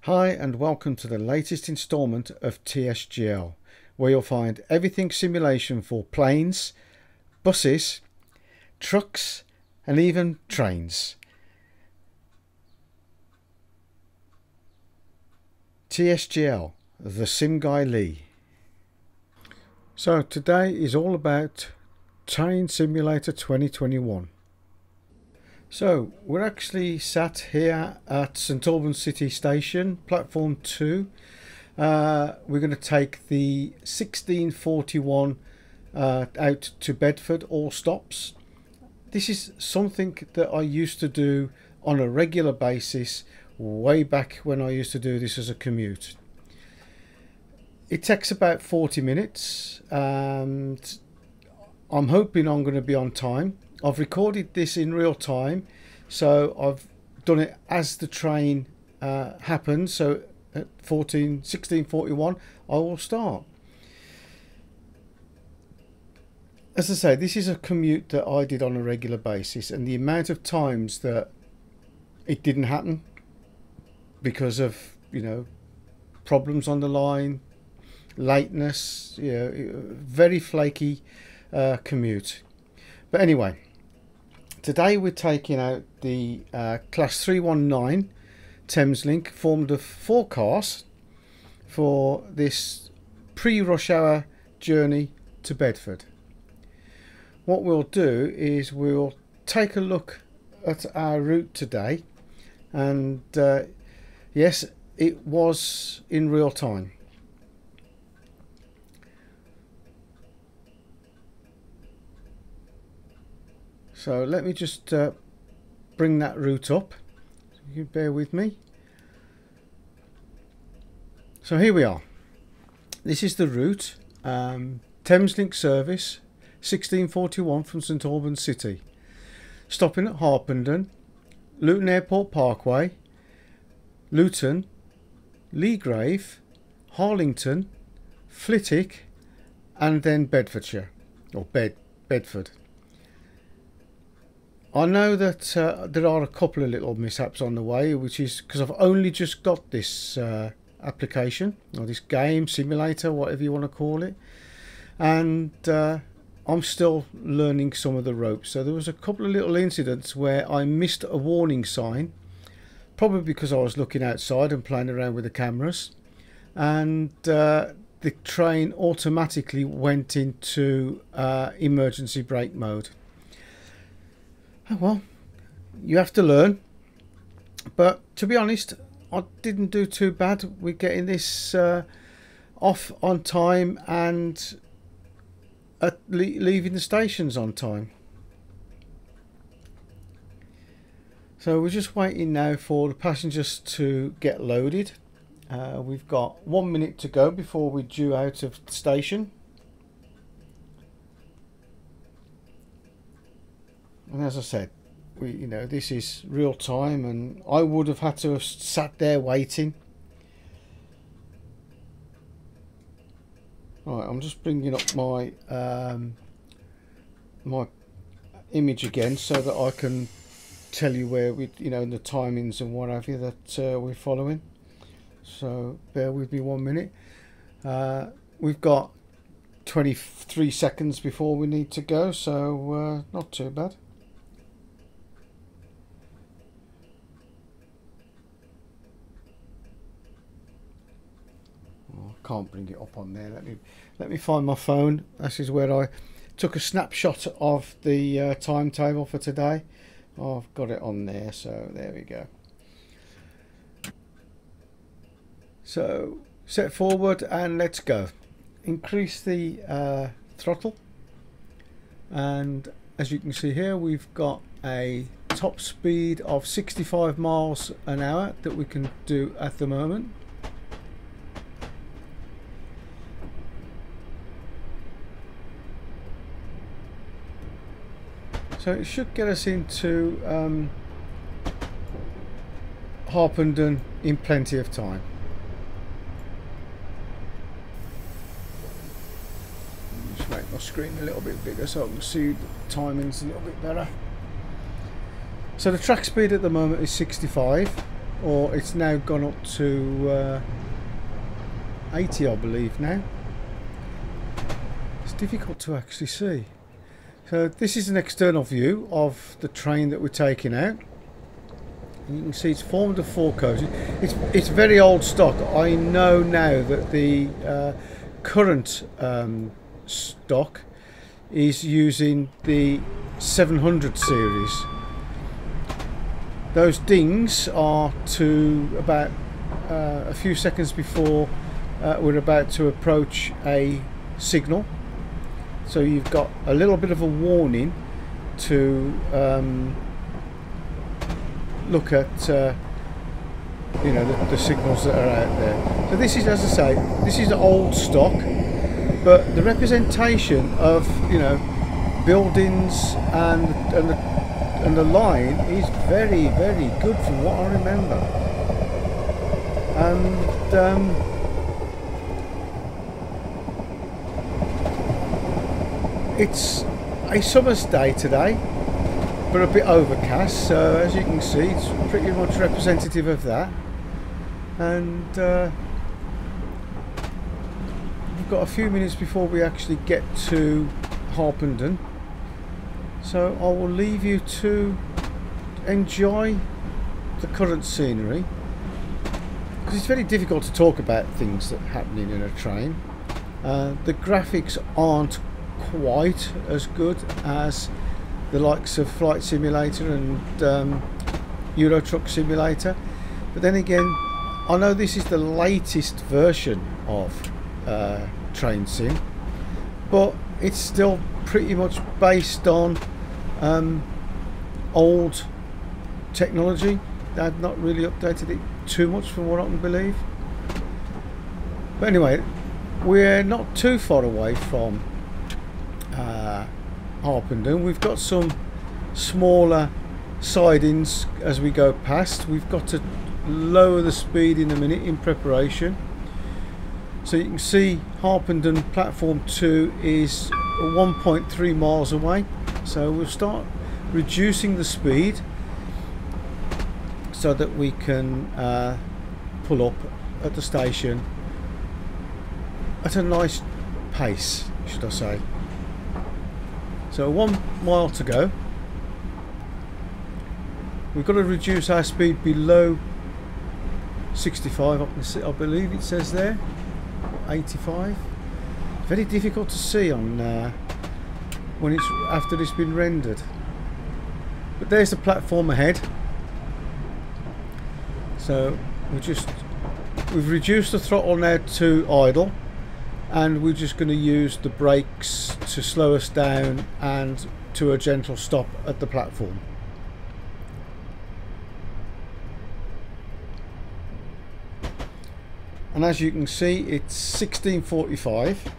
Hi and welcome to the latest instalment of TSGL, where you'll find everything simulation for planes, buses, trucks and even trains. TSGL, the Sim Guy Lee. So today is all about Train Simulator 2021. So we're actually sat here at St Albans City Station, platform 2. We're going to take the 1641 out to Bedford, all stops. This is something that I used to do on a regular basis way back when I used to do this as a commute. It takes about 40 minutes and I'm hoping I'm going to be on time. I've recorded this in real time, so I've done it as the train happens. So at 1641 I will start. As I say, this is a commute that I did on a regular basis, and the amount of times that it didn't happen because of, you know, problems on the line, lateness, you know, very flaky commute. But anyway, today we're taking out the Class 319 Thameslink, formed of 4 cars for this pre-rush hour journey to Bedford. What we'll do is we'll take a look at our route today, and yes, it was in real time. So let me just bring that route up. So you bear with me. So here we are. This is the route. Thameslink service 1641 from St Albans City. Stopping at Harpenden, Luton Airport Parkway, Luton, Leagrave, Harlington, Flitwick and then Bedfordshire, or Bedford. I know that there are a couple of little mishaps on the way, which is because I've only just got this application, or this game, simulator, whatever you want to call it, and I'm still learning some of the ropes. So there was a couple of little incidents where I missed a warning sign, probably because I was looking outside and playing around with the cameras, and the train automatically went into emergency brake mode. Oh, well, you have to learn, but to be honest, I didn't do too bad with getting this off on time and leaving the stations on time. So we're just waiting now for the passengers to get loaded. We've got 1 minute to go before we're due out of the station. And as I said, this is real time, and I would have had to have sat there waiting. Right, I'm just bringing up my my image again so that I can tell you where we, the timings and what have you that we're following. So bear with me 1 minute. We've got 23 seconds before we need to go, so not too bad. Can't bring it up on there. Let me find my phone. This is where I took a snapshot of the timetable for today. Oh, I've got it on there, so there we go. So set forward and let's go. Increase the throttle, and as you can see here, we've got a top speed of 65 miles an hour that we can do at the moment. So it should get us into Harpenden in plenty of time. Just make my screen a little bit bigger so I can see the timings a little bit better. So the track speed at the moment is 65. or it's now gone up to 80, I believe now. It's difficult to actually see. So this is an external view of the train that we're taking out. You can see it's formed of 4 coaches. It's very old stock. I know now that the current stock is using the 700 series. Those dings are to about a few seconds before we're about to approach a signal. So you've got a little bit of a warning to look at you know, the signals that are out there. So this is, as I say, this is old stock, but the representation of, you know, buildings and the line is very, very good from what I remember. And it's a summer's day today, but a bit overcast, so as you can see it's pretty much representative of that. And we've got a few minutes before we actually get to Harpenden, so I will leave you to enjoy the current scenery, because it's very difficult to talk about things that are happening in a train. The graphics aren't quite as good as the likes of Flight Simulator and Euro Truck Simulator, but then again, I know this is the latest version of Train Sim, but it's still pretty much based on old technology. They've not really updated it too much from what I can believe. But anyway, we're not too far away from Harpenden. We've got some smaller sidings as we go past. We've got to lower the speed in a minute in preparation. So you can see Harpenden platform 2 is 1.3 miles away, so we'll start reducing the speed so that we can pull up at the station at a nice pace, should I say. So 1 mile to go. We've got to reduce our speed below 65, I believe it says there, 85. Very difficult to see on when it's after it's been rendered. But there's the platform ahead. So we've reduced the throttle now to idle, and we're just going to use the brakes to slow us down and to a gentle stop at the platform. And as you can see, it's 16:45.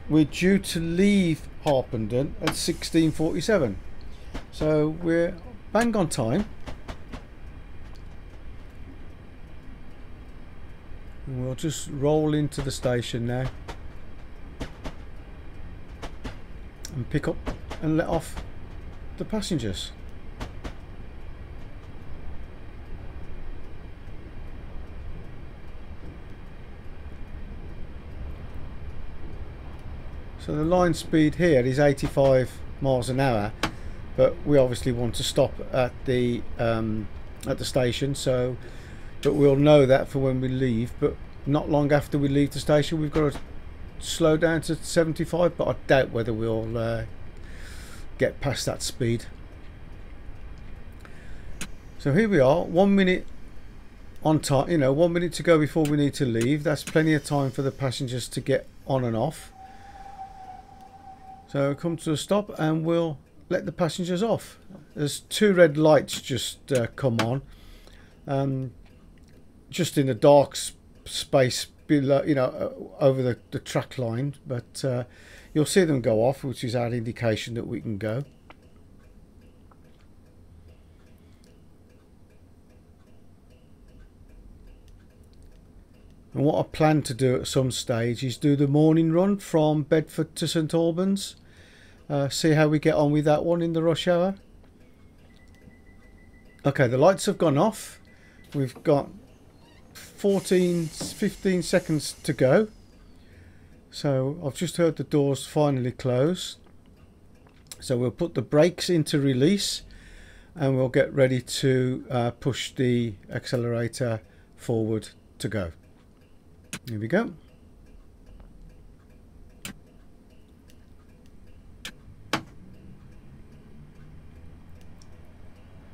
We're due to leave Harpenden at 16:47, so we're bang on time. And we'll just roll into the station now and pick up and let off the passengers. So the line speed here is 85 miles an hour, but we obviously want to stop at the station, so but we'll know that for when we leave. But not long after we leave the station, we've got to slow down to 75, but I doubt whether we'll get past that speed. So here we are, 1 minute on time, you know, 1 minute to go before we need to leave. That's plenty of time for the passengers to get on and off. So come to a stop and we'll let the passengers off. There's 2 red lights just come on, just in the dark space below, you know, over the track line, but you'll see them go off, which is our indication that we can go. And what I plan to do at some stage is do the morning run from Bedford to St Albans. See how we get on with that one in the rush hour. Okay, the lights have gone off. we've got 15 seconds to go. So I've just heard the doors finally close. So we'll put the brakes into release and we'll get ready to push the accelerator forward to go. Here we go.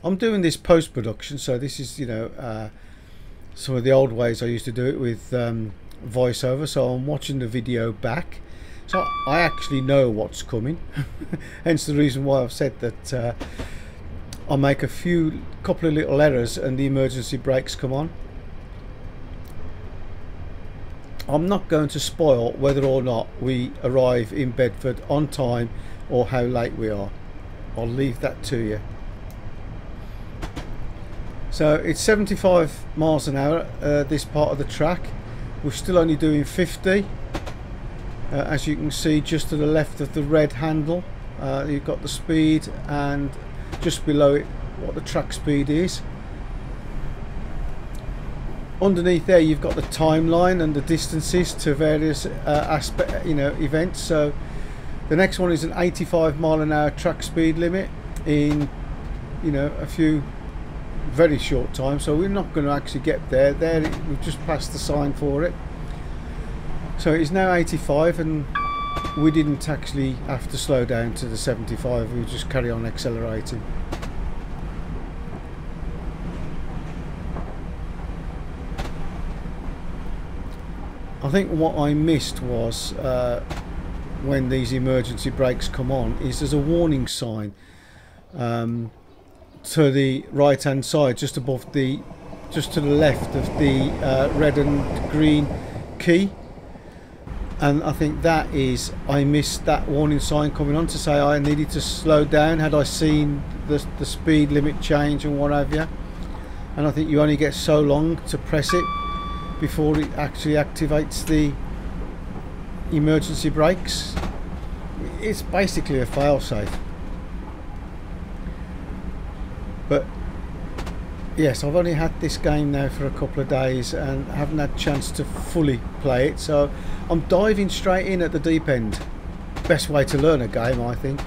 I'm doing this post-production, so this is, you know, some of the old ways I used to do it with voiceover. So I'm watching the video back, so I actually know what's coming. Hence the reason why I've said that I'll make a couple of little errors and the emergency brakes come on. I'm not going to spoil whether or not we arrive in Bedford on time or how late we are. I'll leave that to you. So it's 75 miles an hour, this part of the track. We're still only doing 50. As you can see, just to the left of the red handle, you've got the speed, and just below it what the track speed is. Underneath there you've got the timeline and the distances to various events. So the next one is an 85 mile an hour track speed limit in, you know, a few very short time, so we're not going to actually get there. We've just passed the sign for it. So it's now 85 and we didn't actually have to slow down to the 75, we just carry on accelerating. I think what I missed was when these emergency brakes come on is there's a warning sign to the right hand side, just to the left of the red and green key, and I think that is, I missed that warning sign coming on to say I needed to slow down had I seen the speed limit change and what have you. And I think you only get so long to press it before it actually activates the emergency brakes. It's basically a fail-safe. But yes, I've only had this game now for a couple of days and haven't had a chance to fully play it, so I'm diving straight in at the deep end. Best way to learn a game, I think.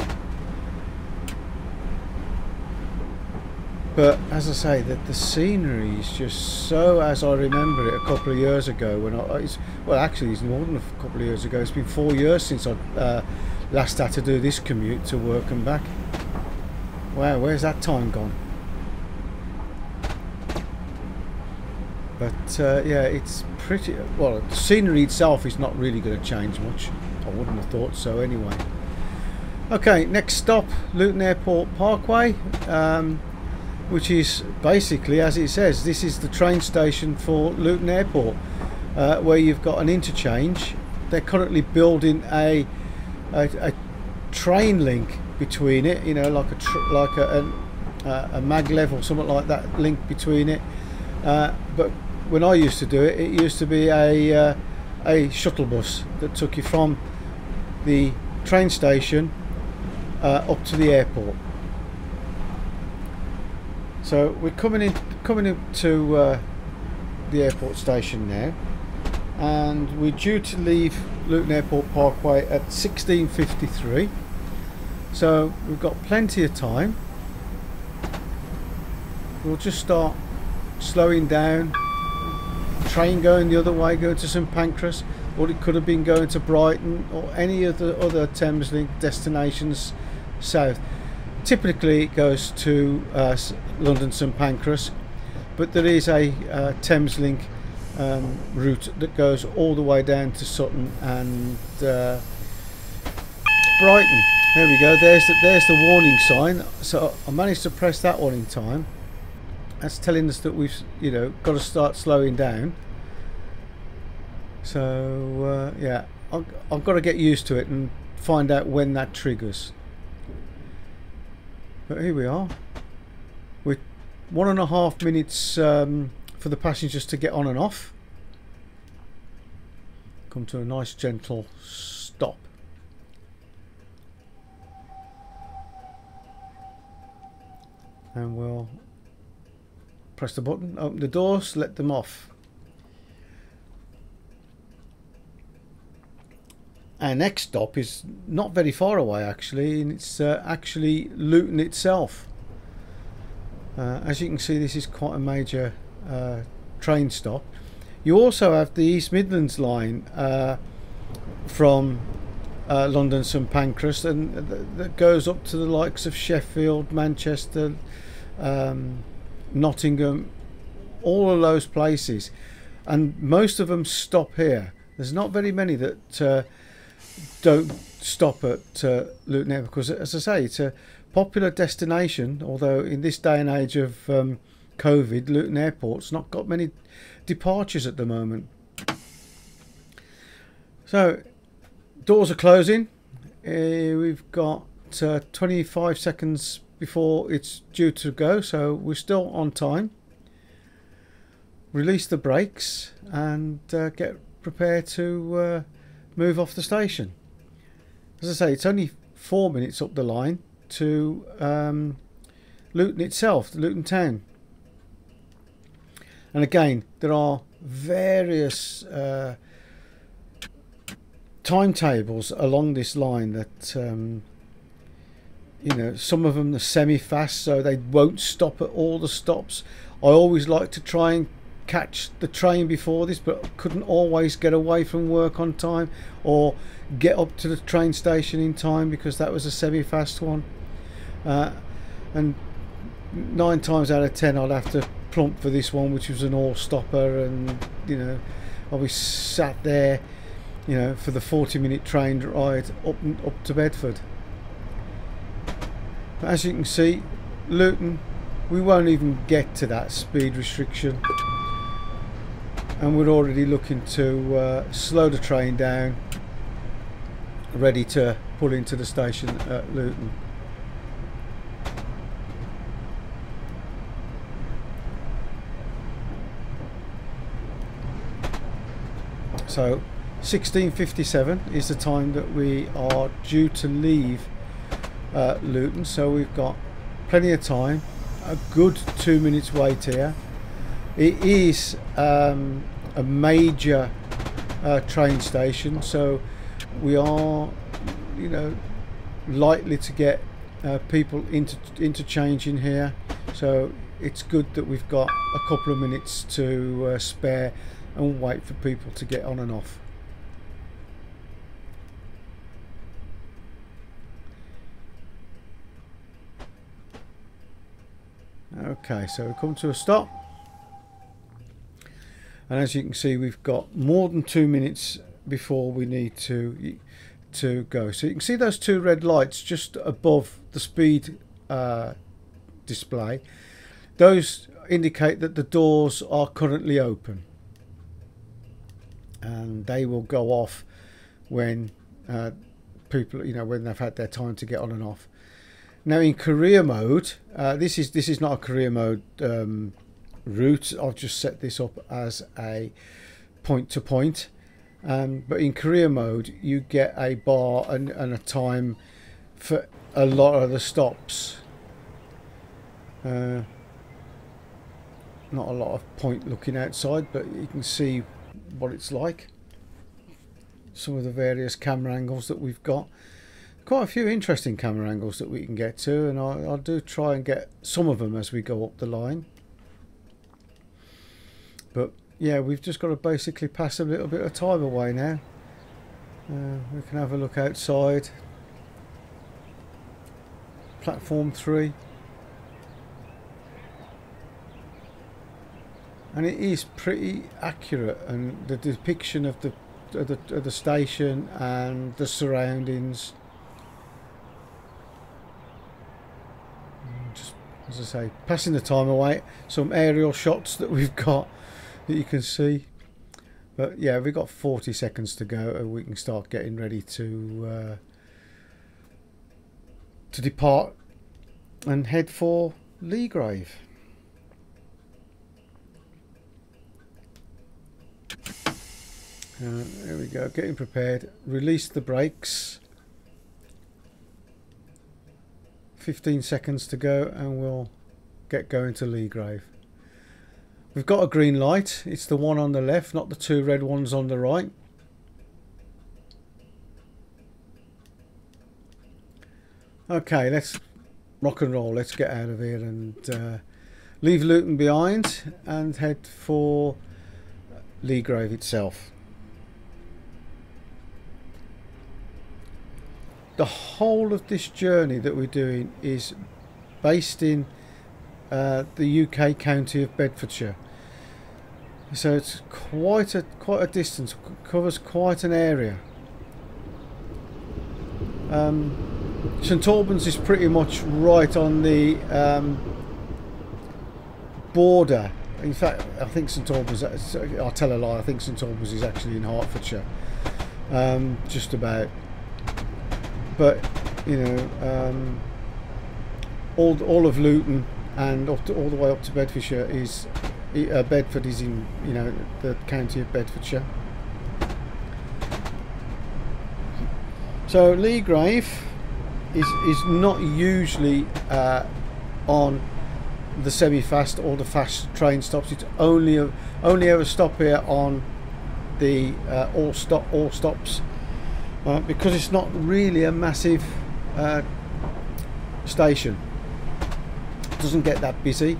But as I say, the scenery is just so as I remember it a couple of years ago when well, actually it's more than a couple of years ago. It's been 4 years since I last had to do this commute to work and back. Wow, where's that time gone? But yeah, it's pretty well. The scenery itself is not really going to change much. I wouldn't have thought so anyway. Okay, next stop, Luton Airport Parkway, which is basically, as it says, this is the train station for Luton Airport, where you've got an interchange. They're currently building a train link between it, you know, like a maglev or something like that, link between it. But when I used to do it, it used to be a shuttle bus that took you from the train station up to the airport. So we're coming into the airport station now, and we're due to leave Luton Airport Parkway at 16:53. So we've got plenty of time. We'll just start slowing down. Train going the other way, going to St Pancras, or it could have been going to Brighton or any of the other Thameslink destinations south. Typically it goes to London St Pancras, but there is a Thameslink route that goes all the way down to Sutton and Brighton. There we go, there's the warning sign. So I managed to press that one in time. That's telling us that we've, you know, got to start slowing down. So yeah, I've got to get used to it and find out when that triggers. But here we are. We're 1.5 minutes for the passengers to get on and off. Come to a nice gentle stop. And we'll press the button, open the doors, let them off. Our next stop is not very far away actually, and it's actually Luton itself. As you can see, this is quite a major train stop. You also have the East Midlands line from London St Pancras, and that goes up to the likes of Sheffield, Manchester, Nottingham, all of those places, and most of them stop here. There's not very many that don't stop at Luton Airport, because, as I say, it's a popular destination, although in this day and age of COVID, Luton Airport's not got many departures at the moment. So doors are closing. We've got 25 seconds before it's due to go, so we're still on time. Release the brakes and get prepared to move off the station. As I say, it's only 4 minutes up the line to Luton itself, Luton town. And again, there are various timetables along this line that you know, some of them are semi-fast, so they won't stop at all the stops. I always like to try and catch the train before this, but couldn't always get away from work on time or get up to the train station in time because that was a semi-fast one. And 9 times out of 10 I'd have to plump for this one, which was an all-stopper, and you know, I was sat there, you know, for the 40-minute train ride up to Bedford. But as you can see, Luton, we won't even get to that speed restriction, and we're already looking to slow the train down, ready to pull into the station at Luton. So 16:57 is the time that we are due to leave Luton, so we've got plenty of time, a good 2 minutes wait here. It is a major train station, so we are, you know, likely to get people interchanging here, so it's good that we've got a couple of minutes to spare and wait for people to get on and off. Okay, so we come to a stop, and as you can see, we've got more than 2 minutes before we need to go. So you can see those 2 red lights just above the speed display. Those indicate that the doors are currently open, and they will go off when people, you know, when they've had their time to get on and off. Now in career mode, this is not a career mode route. I've just set this up as a point to point, but in career mode you get a bar and a time for a lot of the stops. Not a lot of point looking outside, but you can see what it's like. Some of the various camera angles that we've got. Quite a few interesting camera angles that we can get to, and I'll do try and get some of them as we go up the line. But yeah, we've just got to basically pass a little bit of time away now. We can have a look outside. Platform 3. And it is pretty accurate, and the depiction of the station and the surroundings. Just as I say, passing the time away. Some aerial shots that we've got that you can see. But yeah, we've got 40 seconds to go, and we can start getting ready to depart and head for Leagrave. There we go, getting prepared. Release the brakes. 15 seconds to go, and we'll get going to Leagrave. we've got a green light. It's the one on the left, not the two red ones on the right. Okay, let's rock and roll. Let's get out of here and leave Luton behind and head for Leagrave itself. The whole of this journey that we're doing is based in the UK county of Bedfordshire, so it's quite a distance, covers quite an area. St Albans is pretty much right on the border. In fact, I think St Albans, I'll tell a lie, I think St Albans is actually in Hertfordshire, just about. But you know, all of Luton and all the way up to Bedfordshire is Bedford is in, you know, the county of Bedfordshire. So Leagrave is not usually on the semi-fast or the fast train stops. It's only ever stop here on the all stops, because it's not really a massive station. It doesn't get that busy,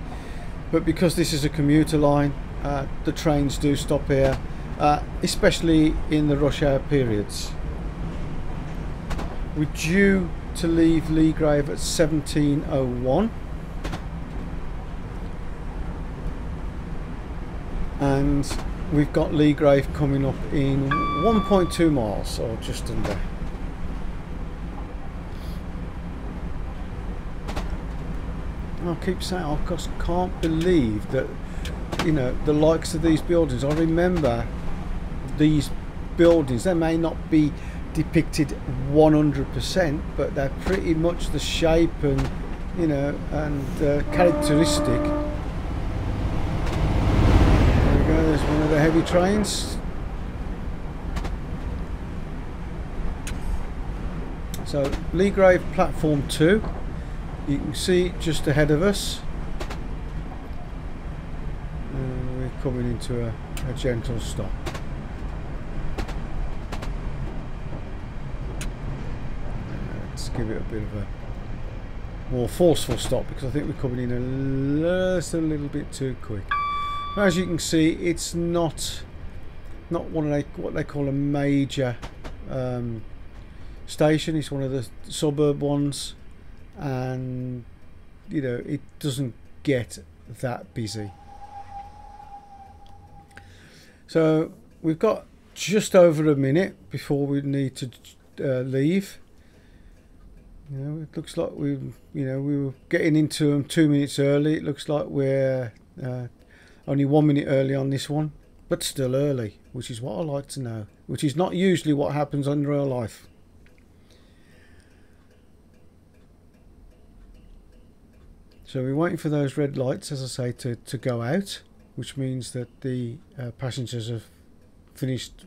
but because this is a commuter line, the trains do stop here, especially in the rush hour periods. We're due to leave Leagrave at 17:01, and we've got Leagrave coming up in 1.2 miles, or just under. I keep saying, I just can't believe that, you know, the likes of these buildings. I remember these buildings, they may not be depicted 100%, but they're pretty much the shape and, you know, and characteristic. There we go, there's one of the heavy trains. So Leagrave platform 2, you can see just ahead of us. We're coming into a gentle stop. Let's give it a bit of a more forceful stop, because I think we're coming in just a little bit too quick. As you can see, it's not what they call a major station. It's one of the suburb ones, and you know, it doesn't get that busy. So we've got just over a minute before we need to leave. You know, it looks like we were getting into them 2 minutes early. It looks like we're only 1 minute early on this one, but still early, which is what I like to know, which is not usually what happens in real life. So we're waiting for those red lights, as I say, to go out, which means that the passengers have finished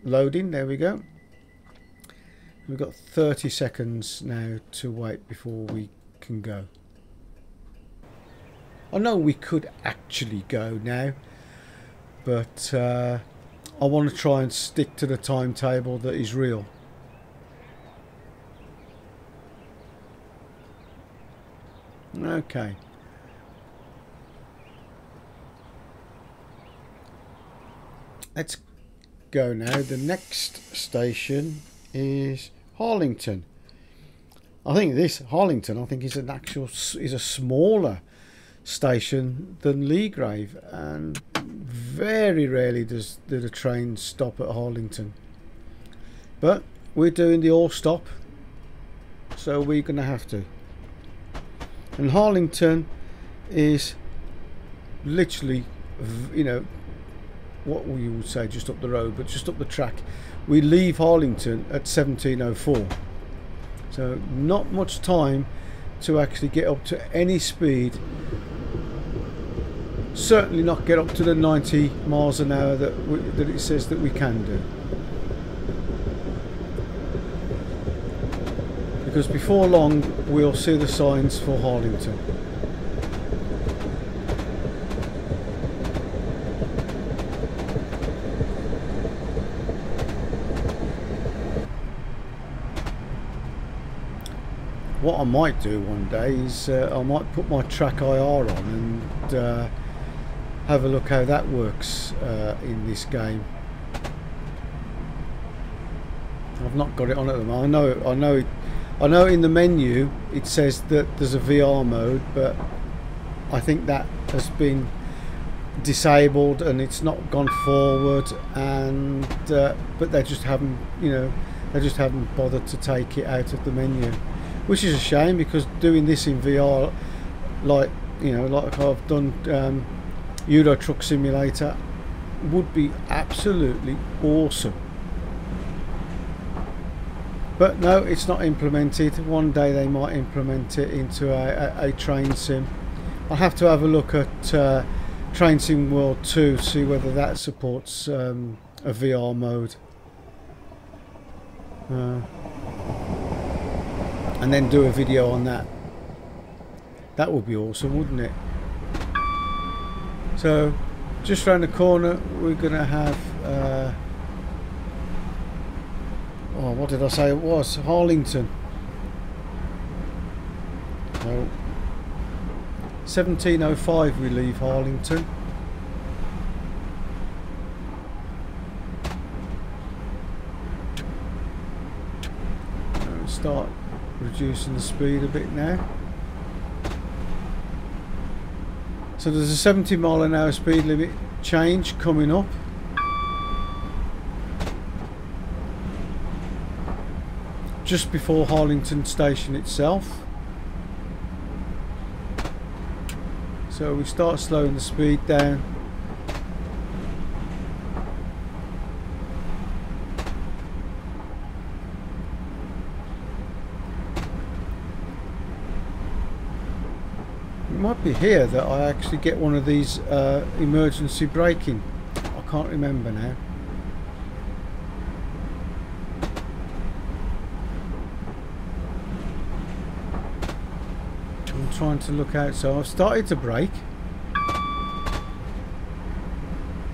loading. There we go. We've got 30 seconds now to wait before we can go. I know we could actually go now, but I want to try and stick to the timetable that is real. Okay. Let's go now. The next station is Harlington. I think this Harlington, I think, is a smaller station than Leagrave, and very rarely do the trains stop at Harlington. But we're doing the all stop, so we're going to have to. And Harlington is literally, you know, what we would say just up the road, but just up the track. We leave Harlington at 17:04, so not much time to actually get up to any speed. Certainly not get up to the 90 miles an hour that it says that we can do, because before long we'll see the signs for Harlington. what I might do one day is I might put my Track IR on and have a look how that works in this game. I've not got it on at the moment. I know in the menu it says that there's a VR mode, but I think that has been disabled and it's not gone forward, and but they just haven't, you know, they just haven't bothered to take it out of the menu, which is a shame, because doing this in VR, like, you know, like I've done Euro Truck Simulator, would be absolutely awesome. But no, it's not implemented. One day they might implement it into a train sim. I'll have to have a look at Train Sim World 2, see whether that supports a VR mode. And then do a video on that. That would be awesome, wouldn't it? So, just round the corner, we're going to have... oh, what did I say it was? Harlington. So, 17:05 we leave Harlington. Start reducing the speed a bit now. So there's a 70 mile an hour speed limit change coming up. Just before Harlington station itself. So we start slowing the speed down. It might be here that I actually get one of these emergency braking. I can't remember now. I'm trying to look out. So I've started to brake,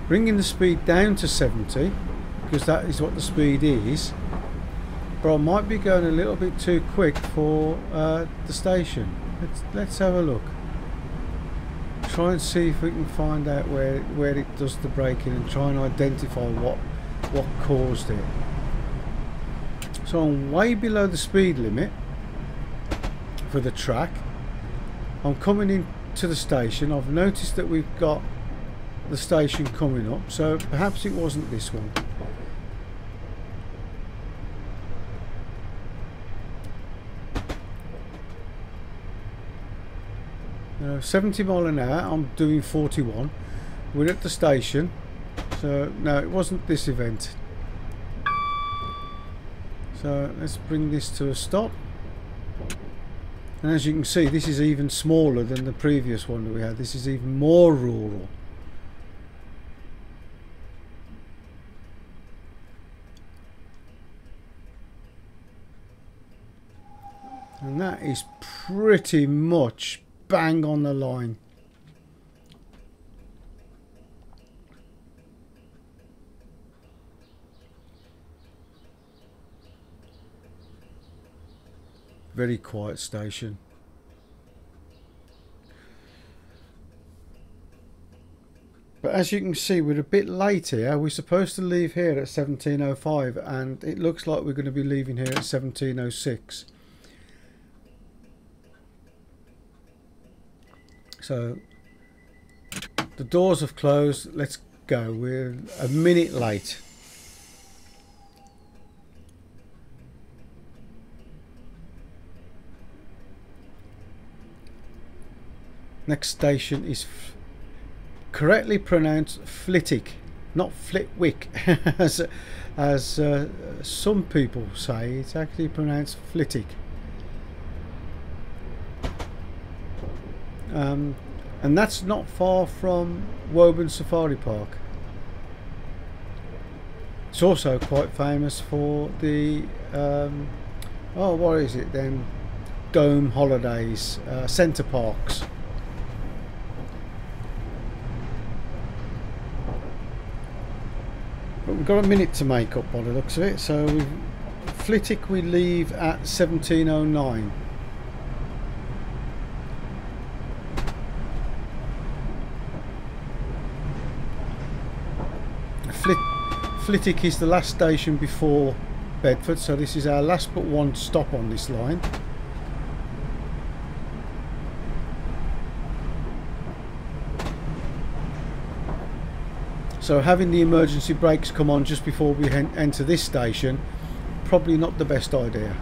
bringing the speed down to 70 because that is what the speed is, but I might be going a little bit too quick for the station. Let's have a look. Try and see if we can find out where it does the braking and try and identify what caused it. So I'm way below the speed limit for the track. I'm coming into the station. I've noticed that we've got the station coming up, so perhaps it wasn't this one. Now, 70 mile an hour, I'm doing 41. We're at the station, so no, it wasn't this event. So let's bring this to a stop. And as you can see, this is even smaller than the previous one that we had. This is even more rural. And that is pretty much bang on the line. Very quiet station. But as you can see, we're a bit late here. We're supposed to leave here at 17:05 and it looks like we're going to be leaving here at 17:06. So the doors have closed. Let's go. We're a minute late. Next station is correctly pronounced Flitwick, not Flitwick, as some people say. It's actually pronounced Flitwick. And that's not far from Woburn Safari Park. It's also quite famous for the oh, what is it then? Dome holidays, Centre Parks. But we've got a minute to make up by the looks of it. So Flitwick we leave at 17:09. Flitwick is the last station before Bedford, so this is our last but one stop on this line. So having the emergency brakes come on just before we enter this station, probably not the best idea.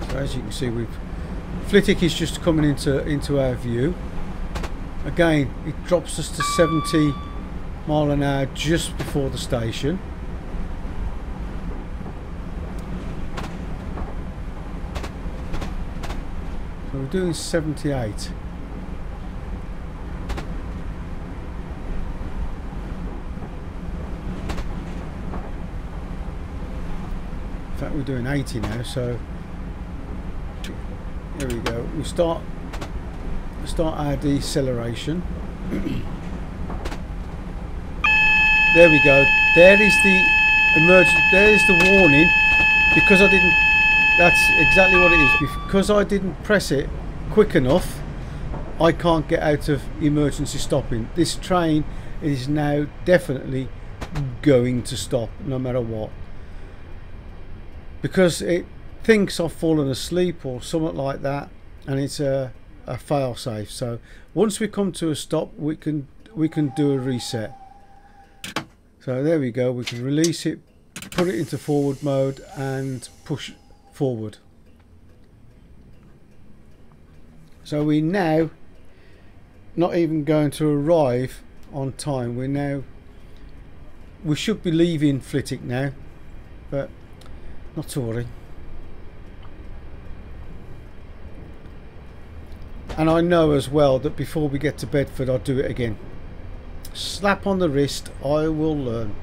So as you can see, Flitwick is just coming into our view. Again, it drops us to 70 mile an hour just before the station. So we're doing 78. In fact, we're doing 80 now, so here we go. We start our deceleration. There we go. There is the emergency. There is the warning. Because I didn't. That's exactly what it is. Because I didn't press it quick enough, I can't get out of emergency stopping. This train is now definitely going to stop, no matter what. Because it thinks I've fallen asleep or something like that, and it's a fail-safe. So once we come to a stop, we can do a reset. So there we go, we can release it, put it into forward mode and push forward. So we're now not even going to arrive on time. We should be leaving Flitwick now, but not to worry. And I know as well that before we get to Bedford, I'll do it again. Slap on the wrist, I will learn.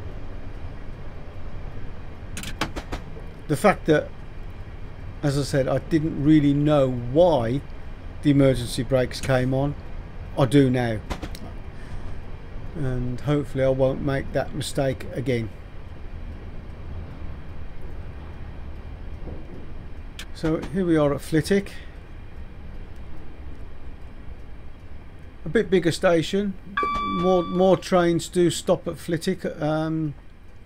The fact that, as I said, I didn't really know why the emergency brakes came on, I do now. And hopefully I won't make that mistake again. So here we are at Flitwick. A bit bigger station. More trains do stop at Flitwick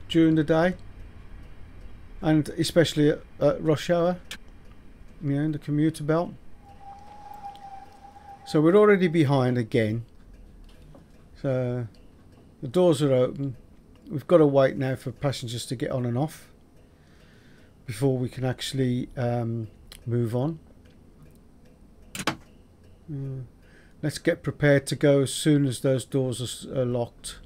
during the day, and especially at rush hour, you know, in the commuter belt. So we're already behind again. So the doors are open. We've got to wait now for passengers to get on and off before we can actually move on. Let's get prepared to go as soon as those doors are locked.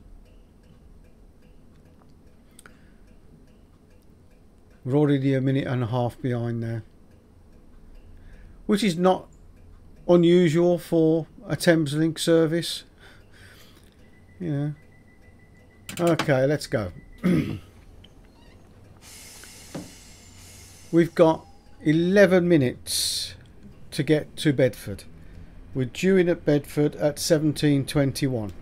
We're already a minute and a half behind now, which is not unusual for a Thameslink service. Yeah. Okay, let's go. We've got 11 minutes to get to Bedford. We're due in at Bedford at 17:21.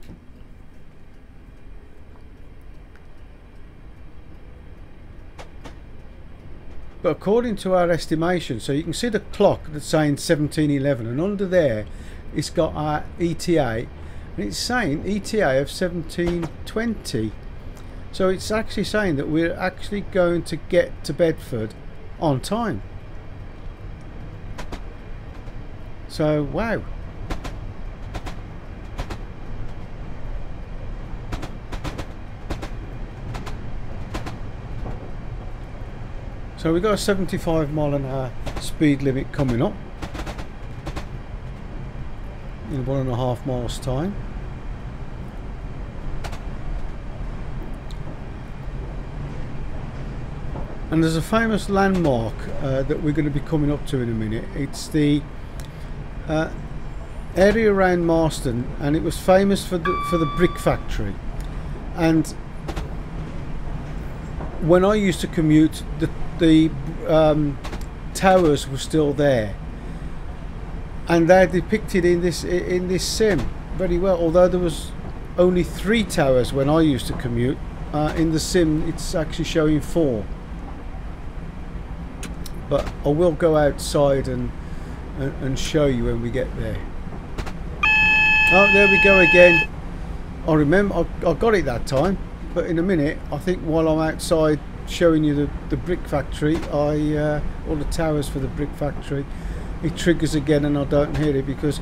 But according to our estimation, so you can see the clock that's saying 17:11, and under there it's got our ETA, and it's saying ETA of 17:20. So it's actually saying that we're actually going to get to Bedford on time. So wow. So we've got a 75 mile an hour speed limit coming up in 1.5 miles time. And there's a famous landmark that we're going to be coming up to in a minute. It's the area around Marston, and it was famous for the brick factory. And when I used to commute, the towers were still there, and they're depicted in this sim very well. Although there was only 3 towers when I used to commute, in the sim it's actually showing 4, but I will go outside and show you when we get there. Oh, there we go again. I remember I got it that time, but in a minute, I think while I'm outside showing you the brick factory, all the towers for the brick factory, it triggers again and I don't hear it, because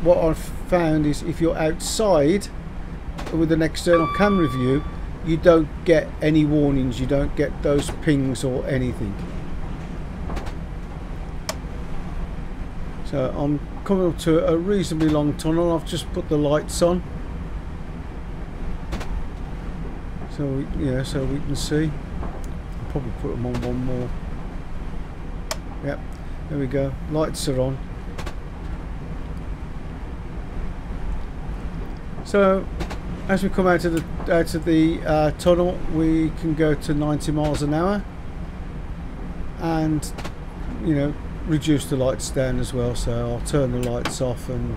what I've found is if you're outside with an external camera view, you don't get any warnings, you don't get those pings or anything. So I'm coming up to a reasonably long tunnel. I've just put the lights on, so we can see. I'll probably put them on one more. Yep, there we go. Lights are on. So as we come out of the tunnel, we can go to 90 miles an hour, and reduce the lights down as well. So I'll turn the lights off, and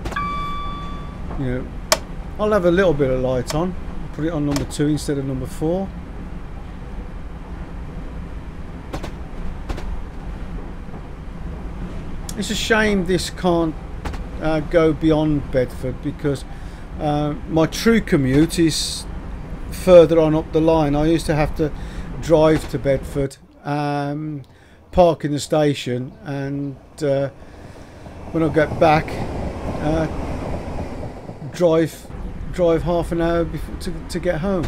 I'll have a little bit of light on. Put it on number 2 instead of number 4. It's a shame this can't go beyond Bedford, because my true commute is further on up the line. I used to have to drive to Bedford, park in the station, and when I get back, drive half an hour to get home.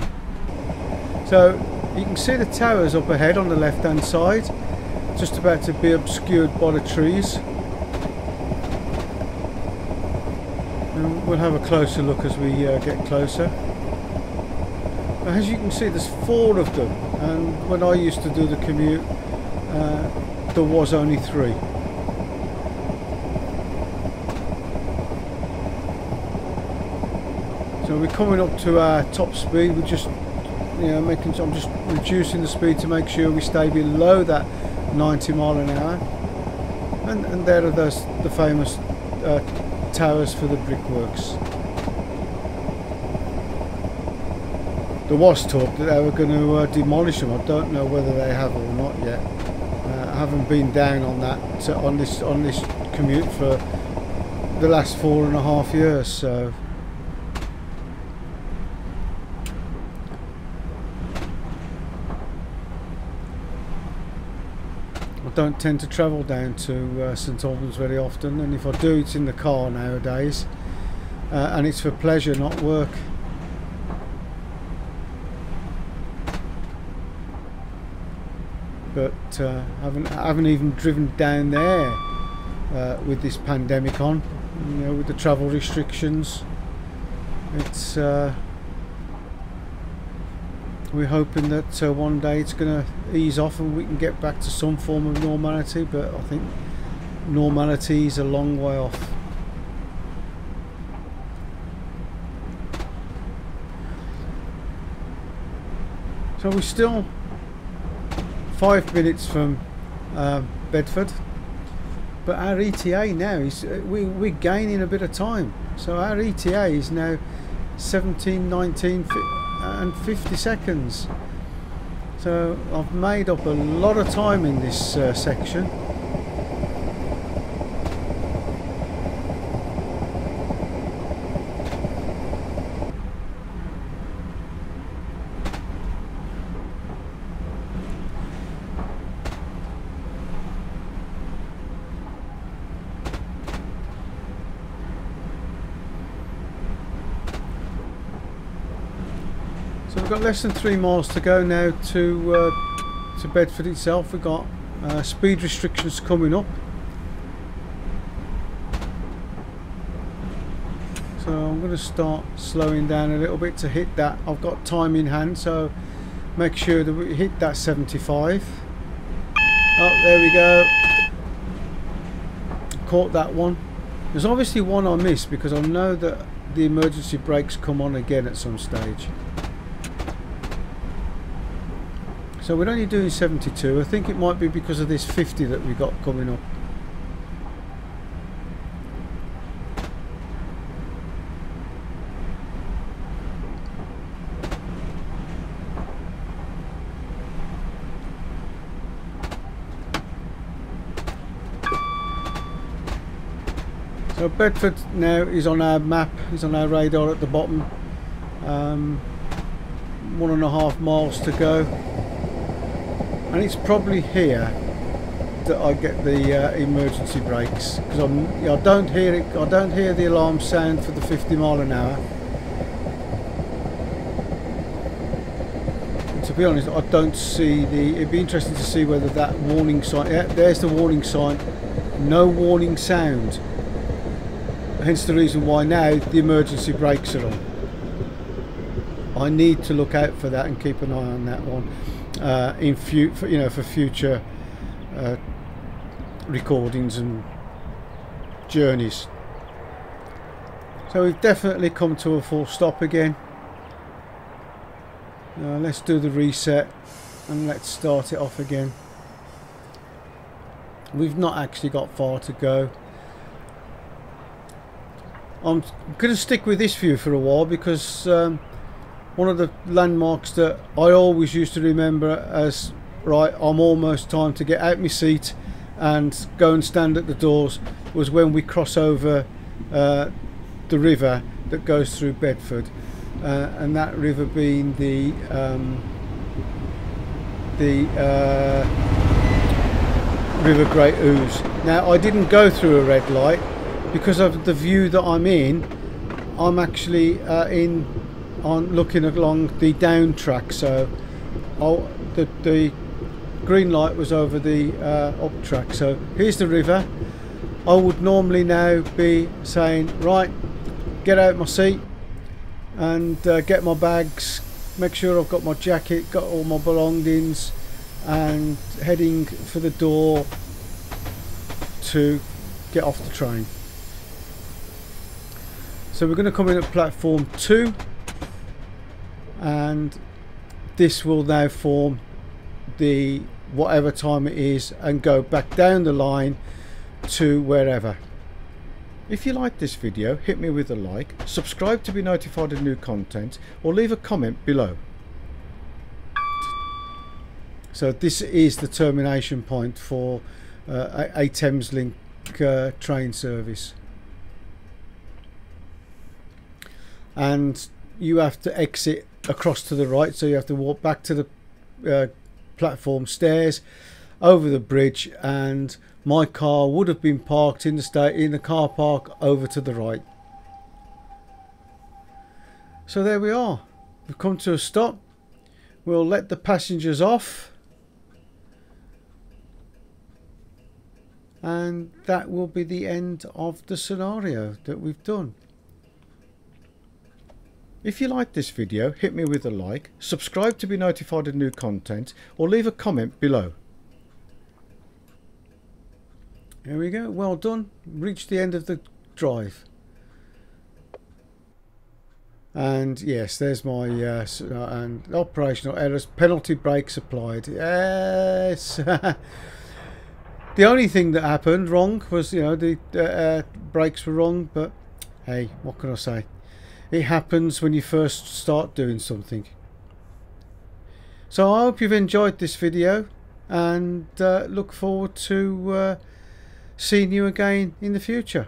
So you can see the towers up ahead on the left hand side, just about to be obscured by the trees. And we'll have a closer look as we get closer. As you can see, there's 4 of them, and when I used to do the commute, there was only 3. So we're coming up to our top speed. We're just, I'm just reducing the speed to make sure we stay below that 90 mile an hour. And there are the famous towers for the brickworks. There was talk that they were going to demolish them. I don't know whether they have or not yet. I haven't been down on that on this commute for the last 4.5 years. So I don't tend to travel down to St Albans very often, and if I do, it's in the car nowadays, and it's for pleasure, not work. But I haven't even driven down there with this pandemic on, with the travel restrictions. It's we're hoping that one day it's going to ease off and we can get back to some form of normality, but I think normality is a long way off. So we're still 5 minutes from Bedford, but our ETA now is we're gaining a bit of time. So our ETA is now 17, 19 and 50 seconds. So I've made up a lot of time in this section. So we've got less than 3 miles to go now to Bedford itself. We've got speed restrictions coming up. So I'm going to start slowing down a little bit to hit that. I've got time in hand, so make sure that we hit that 75. Oh, there we go. Caught that one. There's obviously one I missed because I know that the emergency brakes come on again at some stage. So we're only doing 72. I think it might be because of this 50 that we got coming up. So Bedford now is on our map, is on our radar at the bottom. 1.5 miles to go, and it's probably here that I get the emergency brakes, because I don't hear it. I don't hear the alarm sound for the 50 mile an hour. And to be honest, I don't see the. It'd be interesting to see whether that warning sign. Yeah, there's the warning sign. No warning sound. Hence the reason why now the emergency brakes are on. I need to look out for that and keep an eye on that one for future recordings and journeys. So we've definitely come to a full stop again. Let's do the reset and let's start it off again. We've not actually got far to go. I'm going to stick with this view for a while, because one of the landmarks that I always used to remember as, right, I'm almost time to get out my seat and go and stand at the doors, was when we cross over the river that goes through Bedford, and that river being the River Great Ouse. Now I didn't go through a red light because of the view that I'm in. I'm actually looking along the down track, so the green light was over the up track. So here's the river. I would normally now be saying, right, get out my seat and get my bags, make sure I've got my jacket, got all my belongings, and heading for the door to get off the train. So we're going to come in at platform 2, and this will now form the whatever time it is and go back down the line to wherever. If you like this video, hit me with a like, subscribe to be notified of new content, or leave a comment below. So this is the termination point for a Thameslink train service, and you have to exit across to the right, so you have to walk back to the platform stairs, over the bridge, and my car would have been parked in the car park over to the right. So there we are, we've come to a stop. We'll let the passengers off, and that will be the end of the scenario that we've done. If you like this video, hit me with a like, subscribe to be notified of new content, or leave a comment below. There we go, well done. Reached the end of the drive. And yes, there's my and operational errors, penalty brakes applied. Yes. The only thing that happened wrong was, the brakes were wrong, but hey, what can I say? It happens when you first start doing something. So I hope you've enjoyed this video, and look forward to seeing you again in the future.